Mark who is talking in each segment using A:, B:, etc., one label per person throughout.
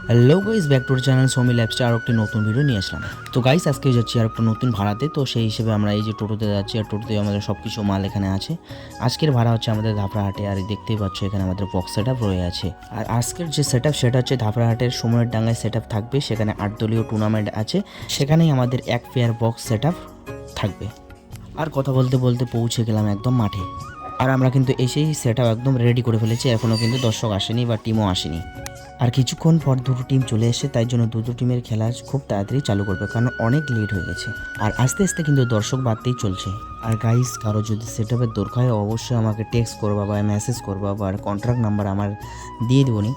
A: Hello guys, back to channel Soumi lifestyle. আর একটি নতুন ভিডিও নিয়ে আসলাম। তো গাইস, আজকে যাচ্ছি আর একটা নতুন ভাড়াতে। তো সেই হিসেবে আমরা এই যে টোটোতে যাচ্ছি, আর টোটোতে আমাদের সব কিছু মাল এখানে আছে। আজকের ভাড়া হচ্ছে আমাদের ধাপড়াহাটে। আর দেখতেই পাচ্ছ এখানে আমাদের বক্স সেট আপ রয়ে আছে। আর আজকের যে সেট আপ সেটা হচ্ছে ধাপড়াহাটের সময়ের ডাঙ্গায় সেট আপ থাকবে। সেখানে 8 দলীয় টুর্নামেন্ট আছে, সেখানেই আমাদের এক পেয়ার বক্স সেট আপ থাকবে। আর কথা বলতে বলতে পৌঁছে গেলাম একদম মাঠে। আর আমরা কিন্তু এসেই সেট আপ একদম রেডি করে ফেলেছি। এখনও কিন্তু দর্শক আসেনি বা টিমও আসেনি। আর কিছুক্ষণ পর দুটো টিম চলে এসে, তাই জন্য দুটো টিমের খেলা খুব তাড়াতাড়ি চালু করবে, কারণ অনেক লেট হয়ে গেছে। আর আস্তে আস্তে কিন্তু দর্শক বাড়তেই চলছে। আর গাইস, কারো যদি সেট আপের দরকার হয় অবশ্যই আমাকে টেক্সট করবা বা মেসেজ করবা, বা কন্ট্রাক্ট নাম্বার আমার দিয়ে দেবনি।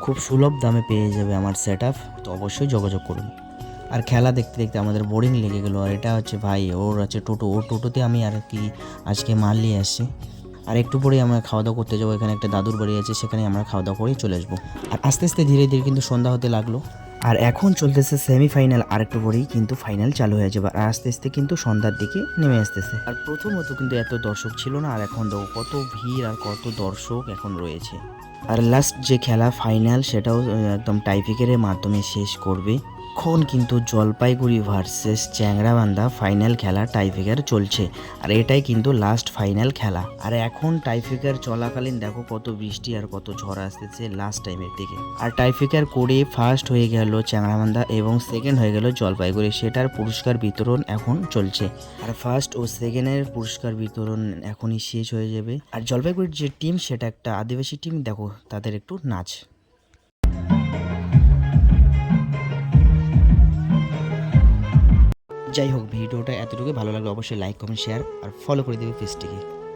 A: খুব সুলভ দামে পেয়ে যাবে আমার সেট আপ। তো অবশ্যই যোগাযোগ করুন। আর খেলা দেখতে দেখতে আমাদের বোরিং লেগে গেলো। আর এটা হচ্ছে ভাই, ওর আছে টোটো, ওর টোটোতে আমি আর কি আজকে মাল নিয়ে আসছি। আর একটু পরেই আমরা খাওয়া দাওয়া করতে যাবো। এখানে একটা দাদুর বাড়ি আছে, সেখানে আমরা খাওয়া দাওয়া করেই চলে আসবো। আর আস্তে আস্তে ধীরে ধীরে কিন্তু সন্ধ্যা হতে লাগলো। আর এখন চলতেছে সেমিফাইনাল। আর একটু পরেই কিন্তু ফাইনাল চালু হয়ে যাবে। আর আস্তে আস্তে কিন্তু সন্ধ্যার দিকে নেমে আসতেছে। আর প্রথমত কিন্তু এত দর্শক ছিল না, আর এখন দেখো কত ভিড় আর কত দর্শক এখন রয়েছে। আর লাস্ট যে খেলা ফাইনাল, সেটাও একদম টাইব্রেকারের মাধ্যমে শেষ করবে। এখন কিন্তু জলপাইগুড়ি ভার্সেস চ্যাংড়াবান্ধা ফাইনাল খেলা টাইব্রেকার চলছে। আর এটাই কিন্তু লাস্ট ফাইনাল খেলা। আর এখন টাইব্রেকার চলাকালীন দেখো কত বৃষ্টি আর কত ঝড় আসতেছে লাস্ট টাইমের দিকে। আর টাইব্রেকার করে ফার্স্ট হয়ে গেল চ্যাংড়াবান্ধা এবং সেকেন্ড হয়ে গেল জলপাইগুড়ি। সেটার পুরস্কার বিতরণ এখন চলছে। আর ফার্স্ট ও সেকেন্ডের পুরস্কার বিতরণ এখনই শেষ হয়ে যাবে। আর জলপাইগুড়ির যে টিম, সেটা একটা আদিবাসী টিম। দেখো তাদের একটু নাচ। যাই হোক, ভিডিওটা এতটুকু ভালো লাগলো অবশ্যই লাইক, কমেন্ট, শেয়ার আর ফলো করে দেবে পেজটিকে।